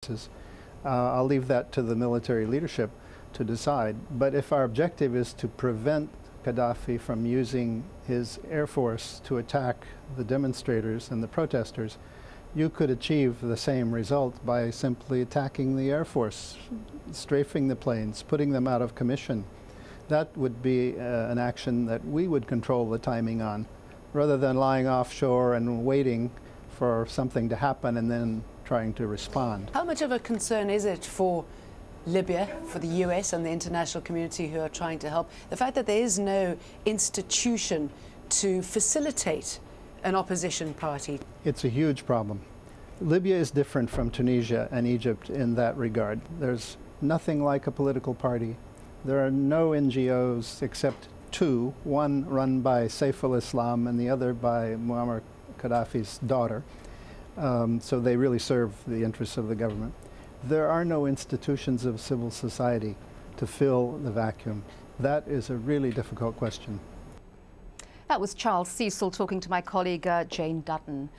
forces. I'll leave that to the military leadership to decide. But if our objective is to prevent Gaddafi from using his air force to attack the demonstrators and the protesters, you could achieve the same result by simply attacking the air force, strafing the planes, putting them out of commission. That would be an action that we would control the timing on, rather than lying offshore and waiting for something to happen and then trying to respond. How much of a concern is it for Libya, for the US and the international community who are trying to help, the fact that there is no institution to facilitate an opposition party? It's a huge problem. Libya is different from Tunisia and Egypt in that regard. There's nothing like a political party. There are no NGOs except two, one run by Saif al-Islam and the other by Muammar Gaddafi's daughter. So they really serve the interests of the government. There are no institutions of civil society to fill the vacuum. That is a really difficult question. That was Charles Cecil talking to my colleague Jane Dutton.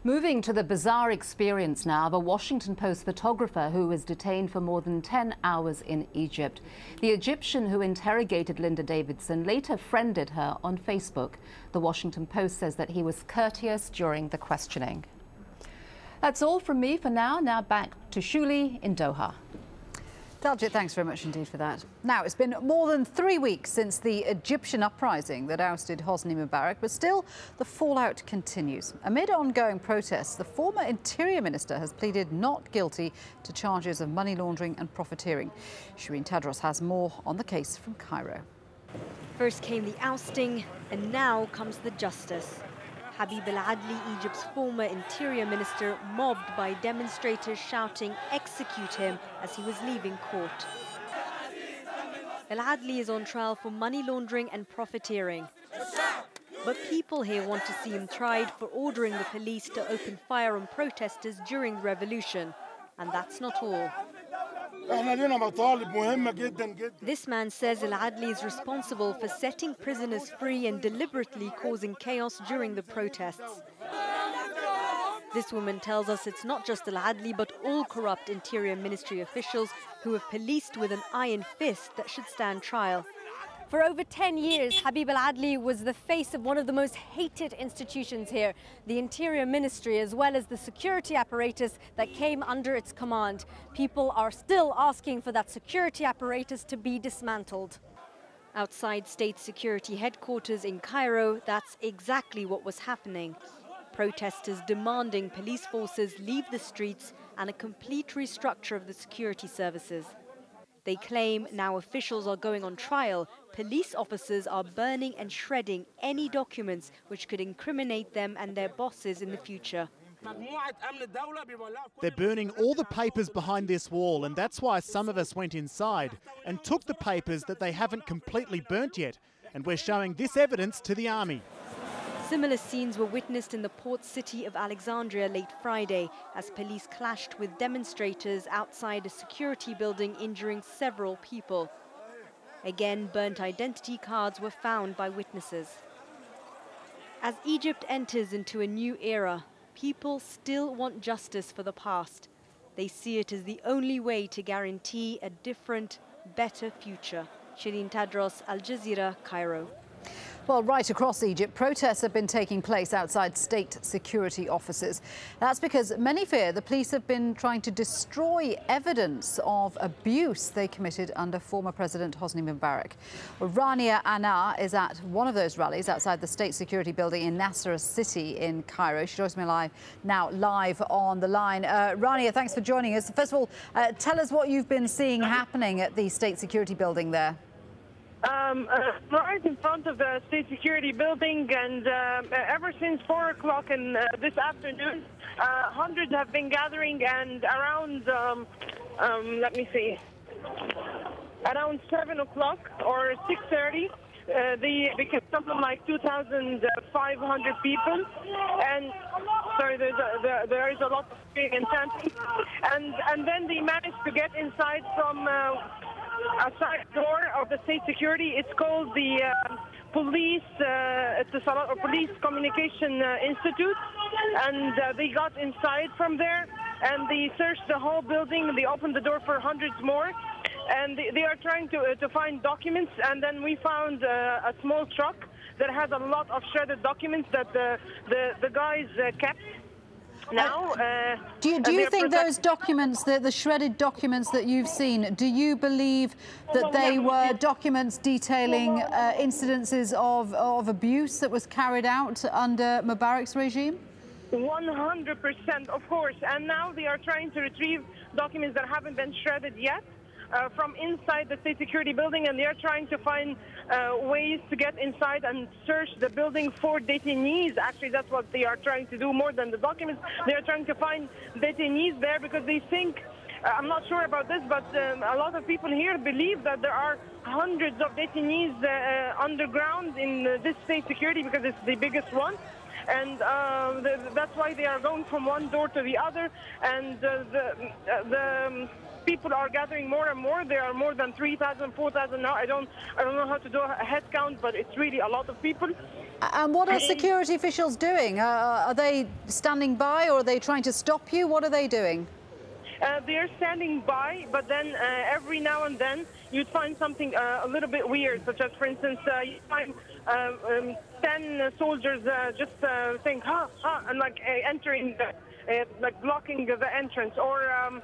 Moving to the bizarre experience now of a Washington Post photographer who was detained for more than 10 hours in Egypt. The Egyptian who interrogated Linda Davidson later friended her on Facebook. The Washington Post says that he was courteous during the questioning. That's all from me for now. Now back to Shuli in Doha. Daljit, thanks very much indeed for that. Now, it's been more than 3 weeks since the Egyptian uprising that ousted Hosni Mubarak, but still the fallout continues. Amid ongoing protests, the former Interior Minister has pleaded not guilty to charges of money laundering and profiteering. Shireen Tadros has more on the case from Cairo. First came the ousting, and now comes the justice. Habib al-Adli, Egypt's former interior minister, mobbed by demonstrators shouting, "Execute him," as he was leaving court. Al-Adli is on trial for money laundering and profiteering. But people here want to see him tried for ordering the police to open fire on protesters during the revolution. And that's not all. This man says Al-Adli is responsible for setting prisoners free and deliberately causing chaos during the protests. This woman tells us it's not just Al-Adli but all corrupt Interior Ministry officials who have policed with an iron fist that should stand trial. For over 10 years, Habib al-Adli was the face of one of the most hated institutions here, the Interior Ministry, as well as the security apparatus that came under its command. People are still asking for that security apparatus to be dismantled. Outside state security headquarters in Cairo, that's exactly what was happening. Protesters demanding police forces leave the streets and a complete restructure of the security services. They claim now officials are going on trial. Police officers are burning and shredding any documents which could incriminate them and their bosses in the future. They're burning all the papers behind this wall, and that's why some of us went inside and took the papers that they haven't completely burnt yet. And we're showing this evidence to the army. Similar scenes were witnessed in the port city of Alexandria late Friday as police clashed with demonstrators outside a security building, injuring several people. Again, burnt identity cards were found by witnesses. As Egypt enters into a new era, people still want justice for the past. They see it as the only way to guarantee a different, better future. Shireen Tadros, AlJazeera, Cairo. Well, right across Egypt, protests have been taking place outside state security offices. That's because many fear the police have been trying to destroy evidence of abuse they committed under former President Hosni Mubarak. Well, Rania Anna is at one of those rallies outside the state security building in Nasser City in Cairo. She joins me live on the line. Rania, thanks for joining us. First of all, tell us what you've been seeing happening at the state security building there. Right in front of the state security building, and ever since 4 o'clock in this afternoon, hundreds have been gathering, and around, let me see, around 7 o'clock or 6:30, they became something like 2,500 people, and sorry, there is a lot of screaming and chanting, and then they managed to get inside from a side door of the state security. It's called the police communication institute, and they got inside from there, and they searched the whole building. They opened the door for hundreds more, and they are trying to find documents. And then we found a small truck that has a lot of shredded documents that the guys kept. Now, do you think those documents, the shredded documents that you've seen, do you believe that they were documents detailing incidences of abuse that was carried out under Mubarak's regime? 100%, of course. And now they are trying to retrieve documents that haven't been shredded yet from inside the state security building, and they are trying to find ways to get inside and search the building for detainees. Actually, that's what they are trying to do more than the documents. They are trying to find detainees there because they think, I'm not sure about this, but a lot of people here believe that there are hundreds of detainees underground in this state security because it's the biggest one. And that's why they are going from one door to the other, and the people are gathering more and more. There are more than 3,000, 4,000 now. I don't know how to do a head count, but it's really a lot of people. And what are security officials doing? Are they standing by, or are they trying to stop you? What are they doing? They are standing by, but then every now and then you'd find something a little bit weird, such as, for instance, you find 10 soldiers just saying, ha, ha, and like entering, like blocking the entrance. Or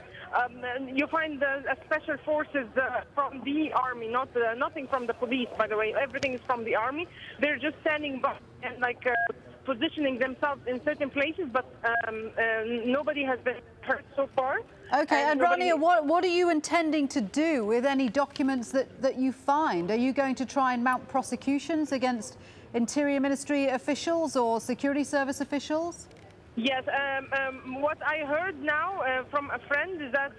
you find special forces from the army, nothing from the police, by the way. Everything is from the army. They're just standing by and like positioning themselves in certain places, but nobody has been hurt so far. Okay, and Rania, what are you intending to do with any documents that you find? Are you going to try and mount prosecutions against Interior Ministry officials or security service officials? Yes, what I heard now from a friend is that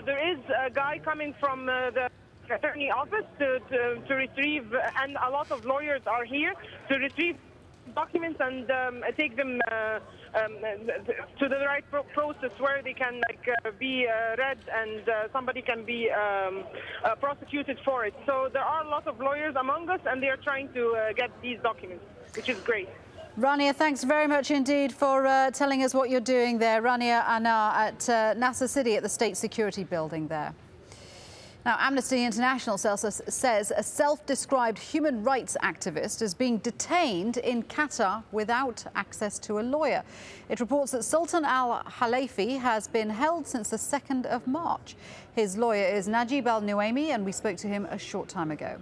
there is a guy coming from the attorney office to retrieve, and a lot of lawyers are here to retrieve documents and take them to the right process where they can be read and somebody can be prosecuted for it. So there are a lot of lawyers among us, and they are trying to get these documents, which is great. Rania, thanks very much indeed for telling us what you're doing there. Rania Anar at Nasser City at the State Security Building there. Now, Amnesty International says a self-described human rights activist is being detained in Qatar without access to a lawyer. It reports that Sultan al-Khalifi has been held since the 2nd of March. His lawyer is Najib al-Nuaimi, and we spoke to him a short time ago.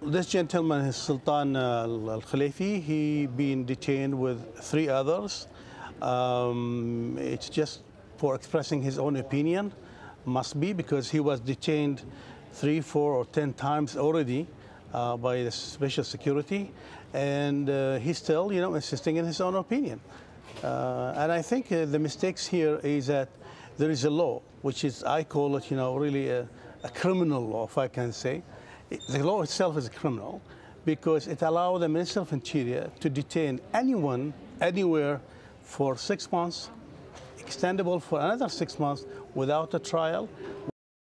This gentleman is Sultan al-Khalifi. He been detained with 3 others. It's just for expressing his own opinion. Must be because he was detained 3, 4, or 10 times already by the special security, and he's still, insisting in his own opinion. And I think the mistakes here is that there is a law, which is, I call it, really a criminal law, if I can say. The law itself is a criminal because it allows the Minister of Interior to detain anyone, anywhere, for 6 months, extendable for another 6 months without a trial.